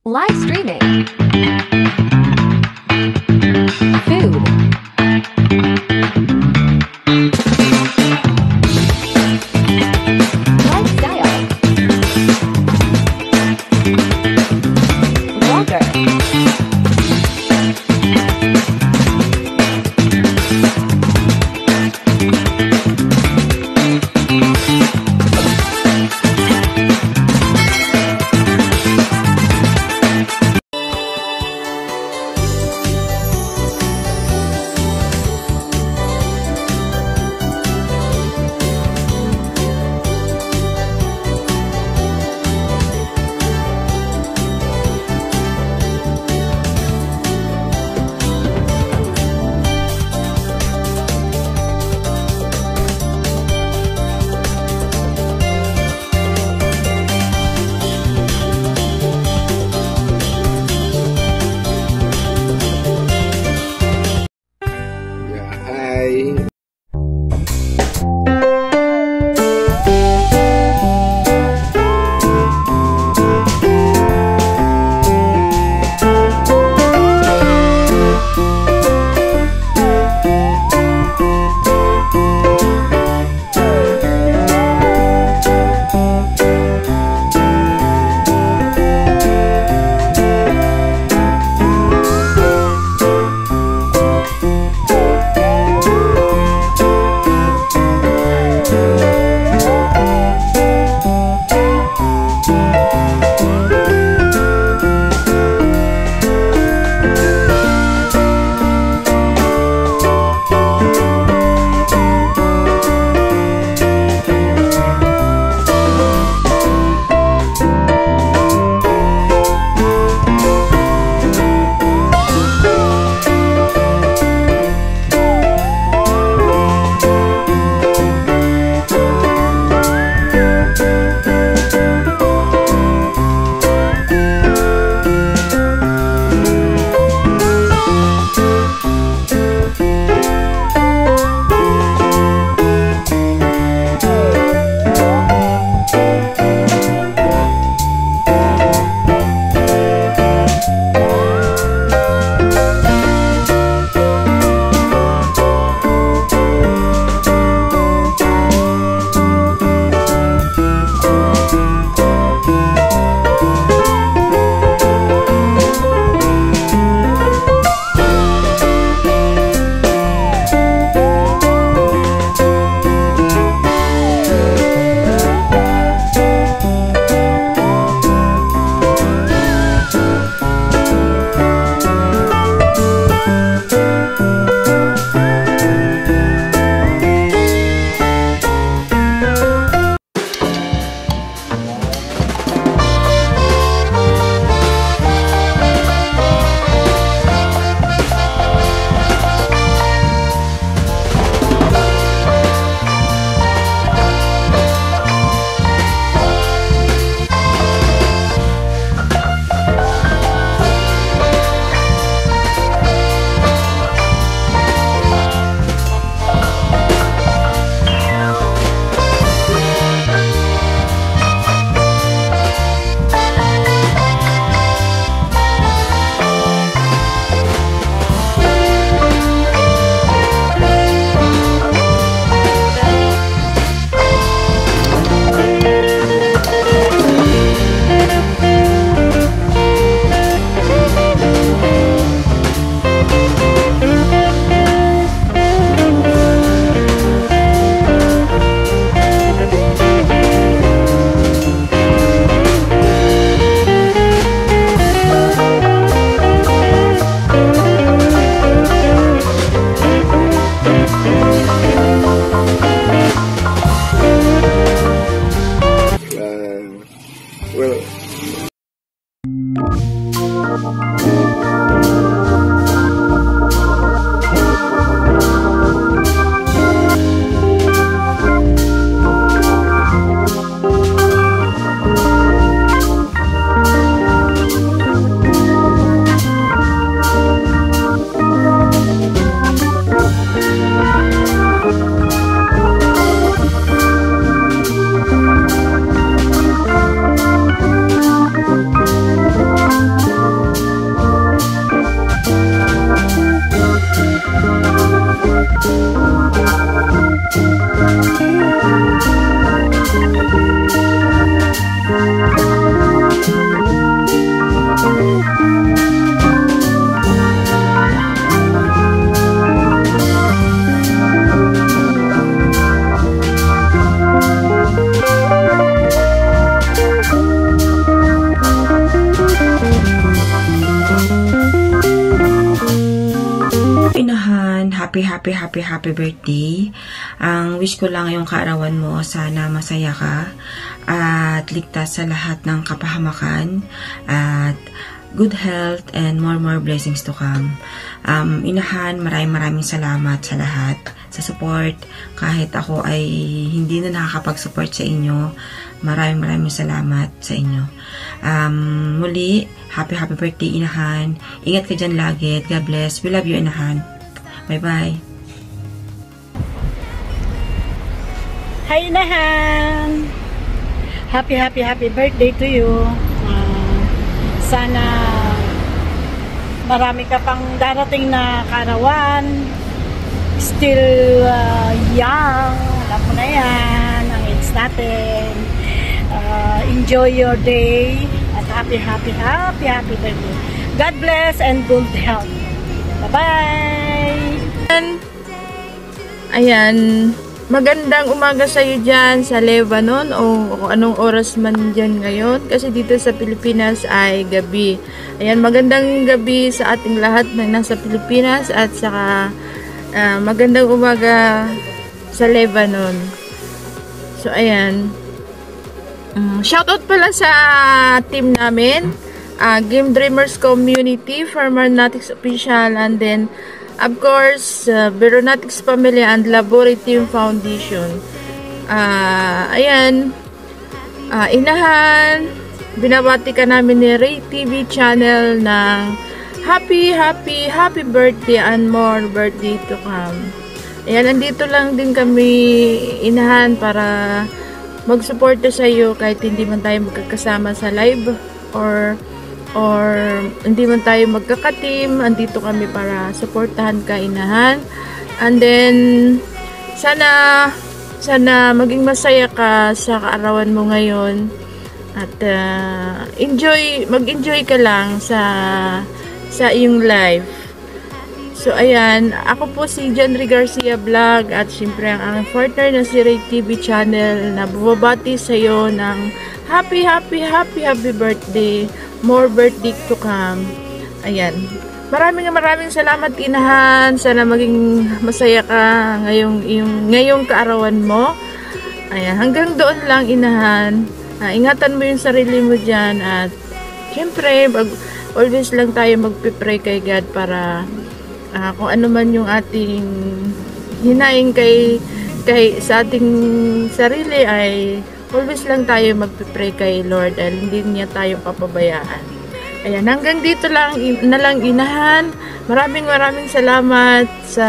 Live streaming. Food. Lifestyle. Vlogger. Hai. happy birthday. Ang wish ko lang yung kaarawan mo, sana masaya ka at ligtas sa lahat ng kapahamakan at good health and more blessings to come. Inahan, maraming salamat sa lahat, sa support. Kahit ako ay hindi na nakakapag-support sa inyo, maraming salamat sa inyo. Muli, happy birthday, Inahan. Ingat ka dyan lagi. God bless. We love you, Inahan. Bye-bye. Hi, Inahan! Happy birthday to you. Sana marami ka pang darating na kaarawan. Still young. Alam mo na yan. Ang age natin. Enjoy your day. At happy birthday. God bless and good health. Bye-bye! Ayan, magandang umaga sa iyo dyan sa Lebanon o kung anong oras man dyan ngayon kasi dito sa Pilipinas ay gabi. Ayan, magandang gabi sa ating lahat na nasa Pilipinas at saka magandang umaga sa Lebanon. So ayan, shoutout pala sa team namin, Game Dreamers Community, Farmernatics Official, and then of course, Veronatics Family and Laboratory Team Foundation. Ayan, Inahan, binabati ka namin ni Ray TV channel ng happy birthday and more birthday to come. Ayan, andito lang din kami, Inahan, para magsuporta sa iyo kahit hindi man tayo magkakasama sa live or hindi man tayo magkakateam, andito kami para suportahan ka, Inahan. And then sana maging masaya ka sa kaarawan mo ngayon at mag-enjoy ka lang sa iyong life. So ayan, ako po si Janry Garcia Vlog at syempre ang aking partner na si Ray TV channel na bumabati sa iyo ng happy birthday. More birthday to come. Ayan. Maraming salamat, Inahan. Sana maging masaya ka ngayong kaarawan mo. Ayan. Hanggang doon lang, Inahan. Ingatan mo yung sarili mo dyan. At syempre, always lang tayo magpipray kay God para kung ano man yung ating hinaing sa ating sarili ay always lang tayo magpipray kay Lord dahil hindi niya tayo papabayaan. Ayan, hanggang dito lang Inahan. Maraming salamat sa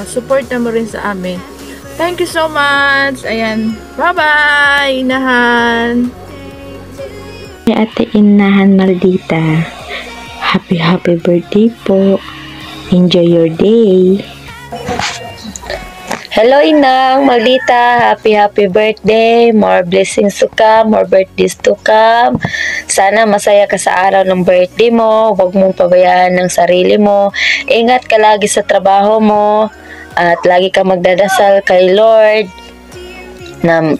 support mo rin sa amin. Thank you so much. Ayan, bye-bye, Inahan. Ate Inahan Maldita, happy birthday po. Enjoy your day. Hello, Inang Maldita. Happy birthday. More blessings to come. More birthdays to come. Sana masaya ka sa araw ng birthday mo. Huwag mong pabayaan ng sarili mo. Ingat ka lagi sa trabaho mo. At lagi kang magdadasal kay Lord. Na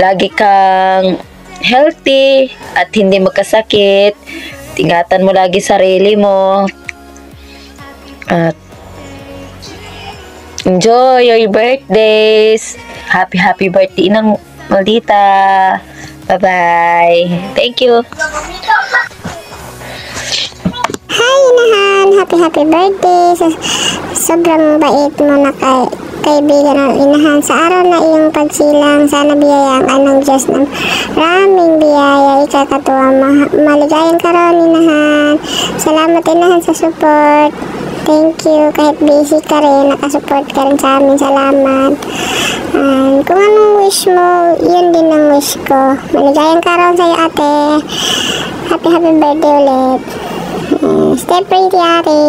lagi kang healthy at hindi magkasakit. Ingatan mo lagi sarili mo. At enjoy your birthdays. Happy birthday, Inang Maldita. Bye-bye. Thank you. Hi, Inahan. Happy birthday. Sobrang bait mo na kaibigan ng Inahan. Sa araw na iyong pagsilang, sana biyayaan ka ng Diyos ng maraming biyaya. Ikakatuwa. Maligayang karoon, Inahan. Salamat, Inahan, sa support. Thank you. Kahit busy ka rin, nakasupport ka rin sa amin. Salamat. Kung anong wish mo, yun din ang wish ko. Maligayang karoon sa'yo, ate. Happy birthday ulit. Stay pretty, ate.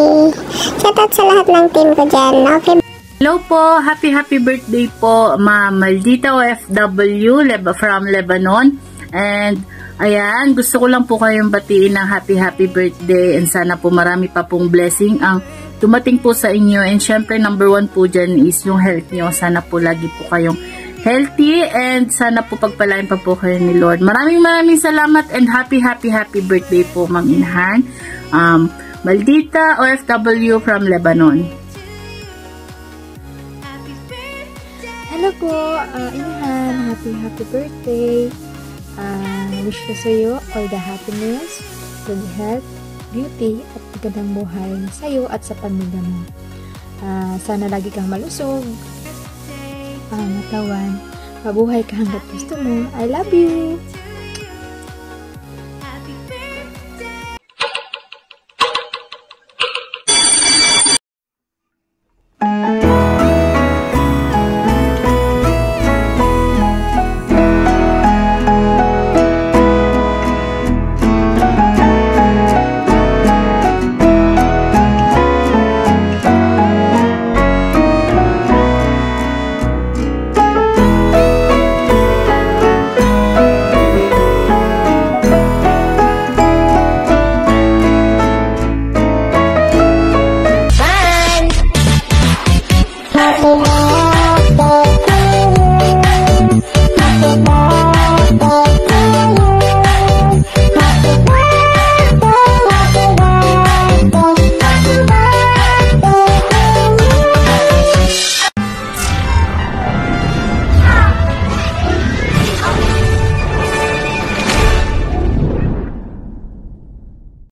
Shoutout sa lahat ng team ko dyan. Okay. Hello po. Happy birthday po, Ma'am Maldita OFW from Lebanon. And ayan, gusto ko lang po kayong batiin ng happy birthday and sana po marami pa pong blessing ang dumating po sa inyo. And syempre number 1 po dyan is yung health nyo. Sana po lagi po kayong healthy and sana po pagpalain pa po kayo ni Lord. Maraming salamat and happy birthday po, Ma'am Inahan Maldita OFW from Lebanon. po, inahan, happy birthday. Wish ko sa iyo all the happiness, good health, beauty, at magandang buhay sa iyo at sa pamilya mo. Sana lagi kang malusog, pangatawan, mabuhay ka hanggat gusto mo. I love you!